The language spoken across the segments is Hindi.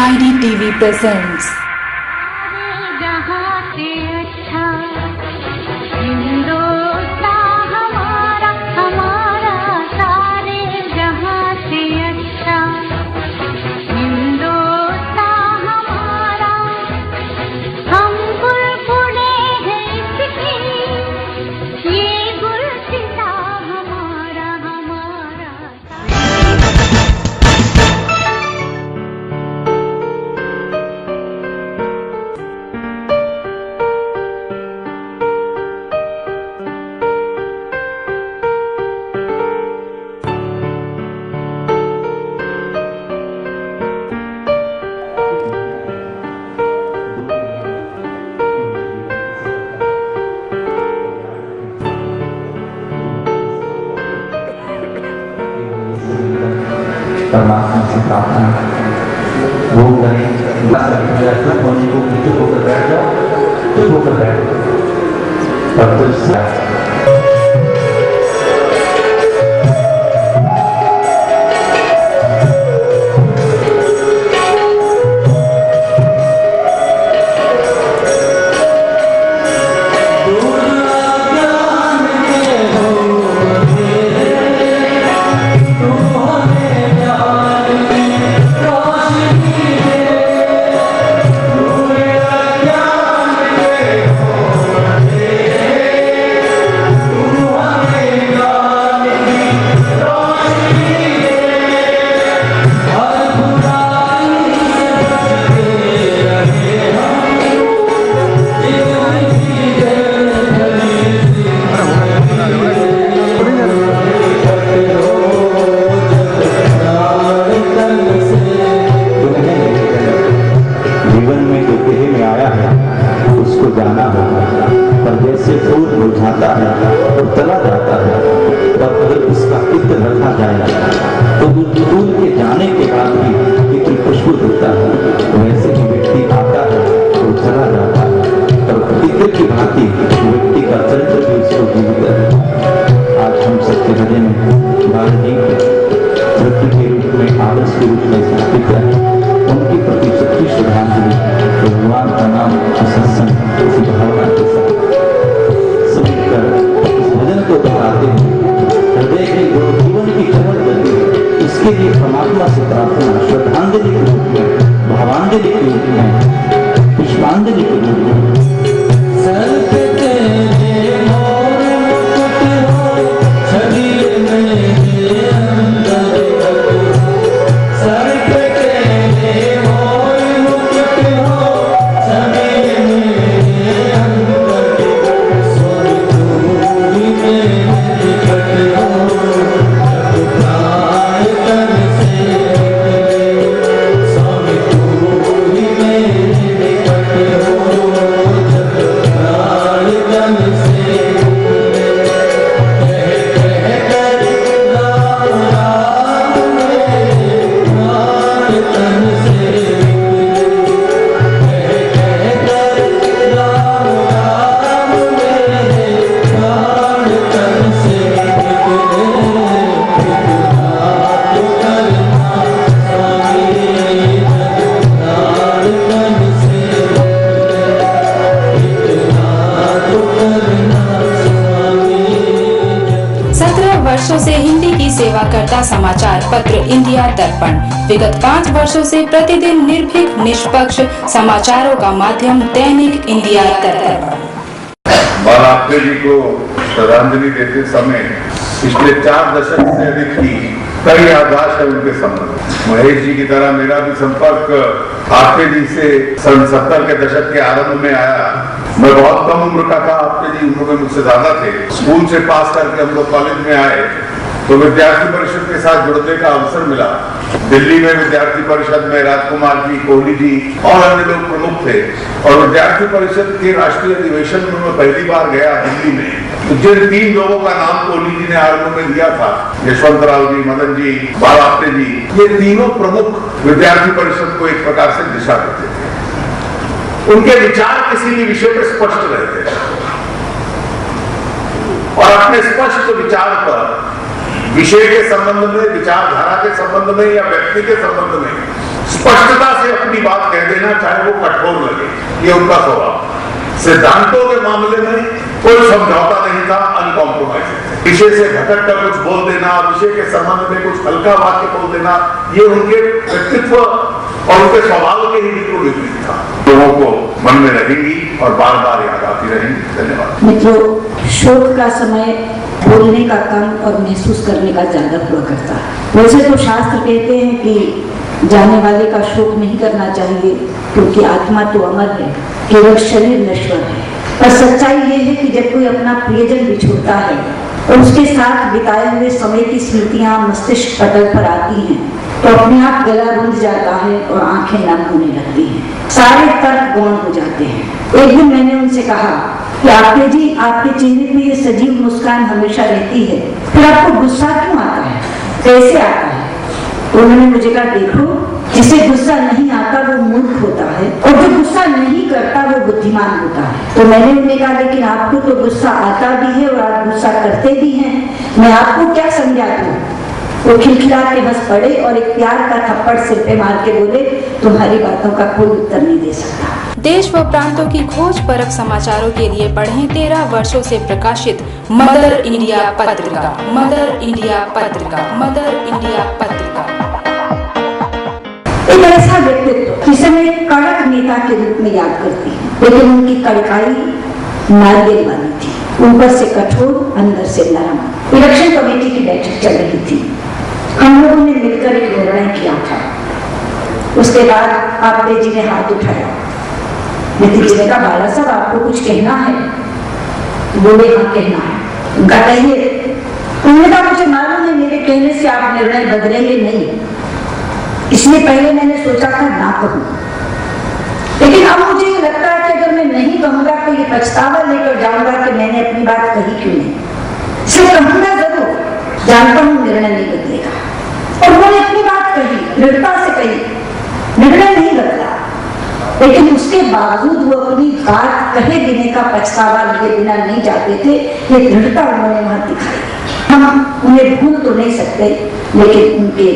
AID TV presents परमात्मा से प्रार्थना वो करें चुप होने को चुप होकर बैठ जाओ, चुप होकर बैठ जाओ और तुझसे जाना होगा, पर जैसे फूल मुरझाता है और तला जाता है, तब अगर उसका इत्र रखा जाए तो फूल के जाने के बाद भी इत्र खुशबू देता है। वैसे ही व्यक्ति आता है और चला जाता है, पर इत्र की भांति व्यक्ति का चरित्र भी उसको जीवित है। आज हम सबके हृदय में भारत जी मृत्यु के रूप में आदर्श के रूप में स्थापित है, उनके प्रति सच्ची श्रद्धांजलि भगवान का नाम सत्संग इसी भावना के साथ सुनकर इस भजन को दोहराते हैं। हृदय की जो जीवन की चमक गति है, इसके लिए परमात्मा से प्रार्थना श्रद्धांजलि के रूप में, भावांजलि के रूप में, पुष्पांजलि के रूप में से हिंदी की सेवा करता समाचार पत्र इंडिया दर्पण विगत 5 वर्षों से प्रतिदिन निर्भीक निष्पक्ष समाचारों का माध्यम दैनिक इंडिया दर्पण। बालाप्ते जी को श्रद्धांजलि देते समय पिछले 4 दशक से अधिक की कई याददाश्त है उनके संबंध। महेश जी की तरह मेरा भी संपर्क आपके जी से सन 70 के दशक के आरंभ में आया। मैं बहुत कम उम्र का था, आपके जी उम्र में मुझसे ज्यादा थे। स्कूल से पास करके हम लोग कॉलेज में आए तो विद्यार्थी परिषद के साथ जुड़ने का अवसर मिला। दिल्ली में विद्यार्थी परिषद में राजकुमार जी, कोहली जी और अन्य लोग प्रमुख थे और विद्यार्थी परिषद के राष्ट्रीय अधिवेशन में मैं पहली बार गया दिल्ली में। तो जिन 3 लोगों का नाम कोहली जी ने आरंभ में दिया था, यशवंतराव जी, मदन जी, बालाप्ते जी, ये तीनों प्रमुख विद्यार्थी परिषद को एक प्रकार से दिशा देते थे। उनके विचार किसी भी विषय पर स्पष्ट रहते थे और अपने स्पष्ट विचार पर विषय के संबंध में, विचारधारा के संबंध में या व्यक्ति के संबंध में स्पष्टता से अपनी लेना, चाहे वो कठोर लगे, ये उनका स्वभाव। सिद्धांतों के मामले में कोई समझौता नहीं था, अनकॉम्प्रोमाइजिंग। विषय से भटक कर कुछ बोल देना, विषय के संबंध में कुछ हल्का वाक्य बोल देना, ये उनके व्यक्तित्व और उनके स्वभाव के ही बिल्कुल विपरीत था। लोगों को मन में रहेंगी और बार बार याद आती रहेंगी। धन्यवाद। मित्रों, शोक का समय बोलने का कम और महसूस करने का ज्यादा हुआ करता है। वैसे तो शास्त्र कहते हैं कि जाने वाले का शोक नहीं करना चाहिए, क्योंकि आत्मा तो अमर है, केवल शरीर नश्वर है। पर सच्चाई ये है कि जब कोई अपना प्रियजन बिछोड़ता है और उसके साथ बिताए हुए समय की स्मृतियां मस्तिष्क पटल पर आती हैं, तो अपने आप गला रुंध जाता है और आंखें नम होने लगती हैं, सारे तर्क गौण हो जाते हैं। एक दिन मैंने उनसे कहा कि आपके जी, आपके चेहरे पे ये सजीव मुस्कान हमेशा रहती है, फिर आपको गुस्सा क्यों आता है, कैसे आता है? तो उन्होंने मुझे कहा, देखो, जिसे गुस्सा नहीं आता वो मूर्ख होता है और जो गुस्सा नहीं करता वो बुद्धिमान होता है। तो मैंने उन्हें कहा, लेकिन आपको तो गुस्सा आता भी है और आप गुस्सा करते भी हैं, मैं आपको क्या समझा दूं? वो खिलखिला के हंस पड़े और एक प्यार का थप्पड़ सिर पे मार के बोले, तुम्हारी बातों का कोई उत्तर नहीं दे सकता। देश व प्रांतों की खोज परख समाचारों के लिए पढ़ें 13 वर्षों से प्रकाशित मदर इंडिया पत्रिका। मदर इंडिया पत्रिका। मदर इंडिया पत्रिका। एक ऐसा व्यक्तित्व जिसे मैं एक कड़क नेता के रूप में याद करती हूँ, लेकिन उनकी कड़काई नारियल वाली थी, ऊपर से कठोर, अंदर से नरम। इलेक्शन कमेटी की बैठक चल रही थी, हम लोगों ने मिलकर एक निर्णय किया था। उसके बाद आपने जी ने हाथ उठाया। नितिन जी ने कहा, बाला साहब आपको कुछ कहना है? बोले, हाँ कहना है। उनका कहिए। उन्होंने कहा, मुझे मालूम है मेरे कहने से आप निर्णय बदलेंगे नहीं, इसलिए पहले मैंने सोचा था ना कहूं, लेकिन अब मुझे ये लगता है कि अगर मैं नहीं कहूंगा तो ये पछतावा लेकर जाऊंगा कि मैंने अपनी बात कही क्यों नहीं। सिर्फ कहूंगा जरूर, जानता हूं निर्णय नहीं बदलेगा। और उन्होंने अपनी बात कही, दृढ़ता से कही, निर्णय नहीं बदला, लेकिन उसके बावजूद वो अपनी बात कहे बिना का पछतावा लिए बिना नहीं जाते थे। ये दृढ़ता उन्होंने वहां दिखाई। हम उन्हें भूल तो नहीं सकते, लेकिन उनके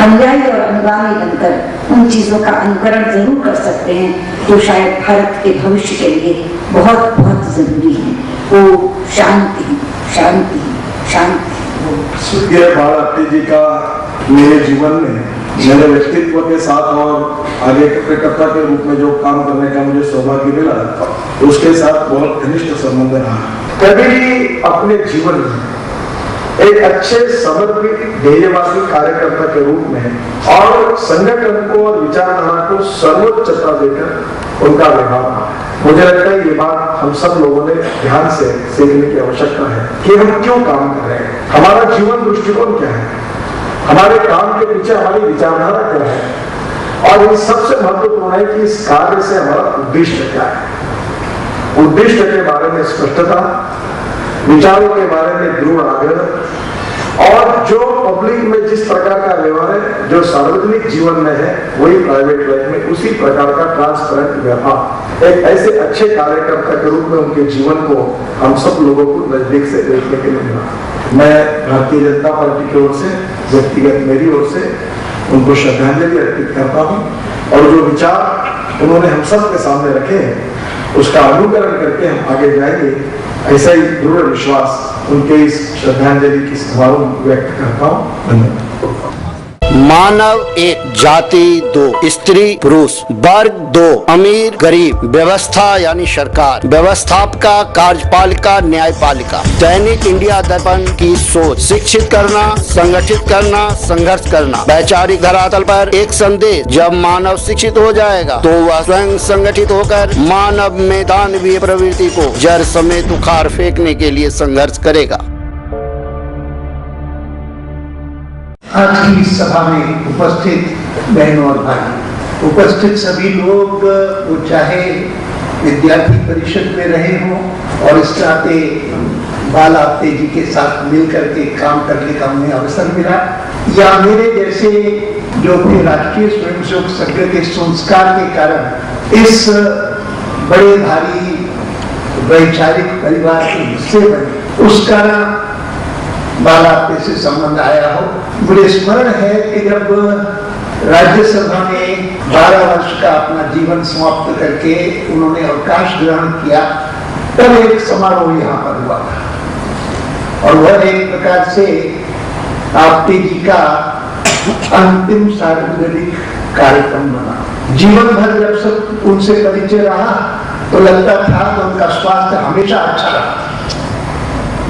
अनुयायी और अनुगामी बनकर उन चीजों का अनुकरण जरूर कर सकते हैं जो शायद भारत के भविष्य के लिए बहुत बहुत जरूरी है। वो शांति, शांति, शांति। स्वर्गीय भारती जी का मेरे जीवन में, मेरे व्यक्तित्व के साथ और आगे कार्यकर्ता के रूप में जो काम करने का मुझे सौभाग्य मिला, उसके साथ बहुत घनिष्ठ संबंध रहा। कभी अपने जीवन में एक अच्छे समर्पित ध्येयवादी कार्यकर्ता के रूप में और संगठन को और विचारधारा को सर्वोच्चता देकर उनका व्यवहार रहा। मुझे लगता है ये बात हम सब लोगों ने ध्यान से सीखने की आवश्यकता है कि हम क्यों काम कर रहे हैं, हमारा जीवन दृष्टिकोण क्या है, हमारे काम के पीछे हमारी विचारधारा क्या है, और ये सबसे महत्वपूर्ण है कि इस कार्य से हमारा उद्देश्य क्या है। उद्देश्य के बारे में स्पष्टता, विचारों के बारे में दृढ़ आग्रह, और जो पब्लिक में जिस प्रकार का व्यवहार है, जो सार्वजनिक जीवन में है, वही प्राइवेट लाइफ में उसी प्रकार का ट्रांसपेरेंट व्यवहार। एक ऐसे अच्छे कार्यकर्ता के रूप में उनके जीवन को हम सब लोगों को नजदीक से देखने के लिए मिला। मैं भारतीय जनता पार्टी की ओर से, व्यक्तिगत मेरी ओर से उनको श्रद्धांजलि अर्पित करता हूँ, और जो विचार उन्होंने हम सब के सामने रखे हैं उसका अनुकरण करके हम आगे जाएंगे, ऐसा ही दृढ़ विश्वास उनके इस श्रद्धांजलि की समारोह व्यक्त करता हूँ। धन्यवाद। मानव एक, जाति दो, स्त्री पुरुष, वर्ग दो, अमीर गरीब, व्यवस्था यानी सरकार, व्यवस्थापिका, कार्यपालिका, न्यायपालिका। दैनिक इंडिया दर्पण की सोच, शिक्षित करना, संगठित करना, संघर्ष करना। वैचारिक धरातल पर एक संदेश, जब मानव शिक्षित हो जाएगा तो वह स्वयं संगठित होकर मानव में दानवीय प्रवृत्ति को जड़ समेत उखाड़ फेंकने के लिए संघर्ष करेगा। आज की इस सभा में उपस्थित बहनों और भाई, उपस्थित सभी लोग, वो चाहे विद्यार्थी परिषद में रहे हों और इस नाते बाला आपटे जी के साथ मिलकर के काम करने का उन्हें अवसर मिला, या मेरे जैसे जो कि राष्ट्रीय स्वयंसेवक संघ के संस्कार के कारण इस बड़े भारी वैचारिक परिवार के हिस्से बने, उसका बाला आपटे से संबंध आया हो। मुझे स्मरण है कि जब राज्यसभा में 12 वर्ष का अपना जीवन समाप्त करके उन्होंने अवकाश ग्रहण किया, तब एक समारोह यहाँ पर हुआ था और वह एक प्रकार से आपटे जी का अंतिम सार्वजनिक कार्यक्रम बना। जीवन भर जब सब उनसे परिचय रहा तो लगता था कि उनका स्वास्थ्य हमेशा अच्छा रहा,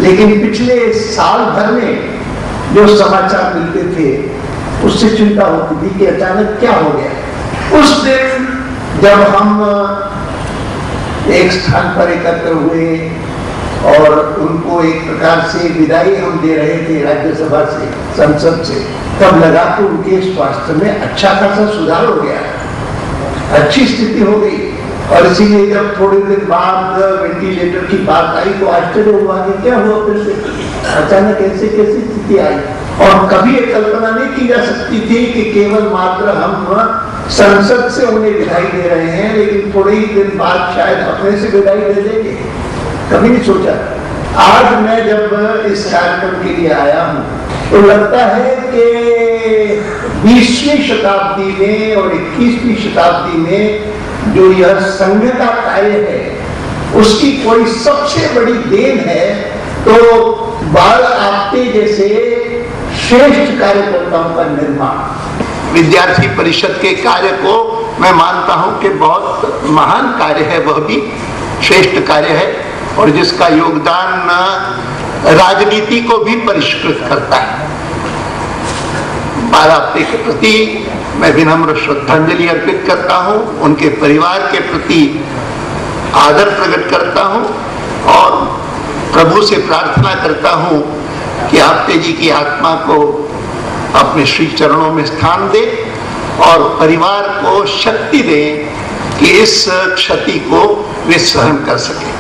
लेकिन पिछले साल भर में जो समाचार मिलते थे उससे चिंता होती थी कि अचानक क्या हो गया। उस दिन जब हम एक स्थान पर एकत्र हुए और उनको एक प्रकार से विदाई हम दे रहे थे राज्यसभा से, संसद से, तब लगा कि उनके स्वास्थ्य में अच्छा खासा सुधार हो गया, अच्छी स्थिति हो गई। और इसीलिए जब थोड़े दिन बाद वेंटिलेटर की बात आई तो आश्चर्य हुआ कि क्या हुआ, फिर से अचानक ऐसे कैसी स्थिति आई। और कभी ये कल्पना नहीं की जा सकती थी कि केवल मात्र हम संसद से उन्हें विदाई दे रहे हैं, लेकिन थोड़े ही दिन बाद शायद अपने से विदाई दे देंगे, कभी नहीं सोचा। आज मैं जब इस कार्यक्रम के लिए आया हूँ तो लगता है कि 20वीं शताब्दी में और 21वीं शताब्दी में जो यह संघ का कार्य है उसकी कोई सबसे बड़ी देन है तो बाल आपटे जैसे श्रेष्ठ कार्यकर्ताओं का निर्माण। विद्यार्थी परिषद के कार्य को मैं मानता हूं कि बहुत महान कार्य है, वह भी श्रेष्ठ कार्य है और जिसका योगदान राजनीति को भी परिष्कृत करता है। बाल आपटे के प्रति मैं विनम्र श्रद्धांजलि अर्पित करता हूं, उनके परिवार के प्रति आदर प्रकट करता हूं और प्रभु से प्रार्थना करता हूं कि आपटे जी की आत्मा को अपने श्री चरणों में स्थान दे और परिवार को शक्ति दे कि इस क्षति को वे सहन कर सके।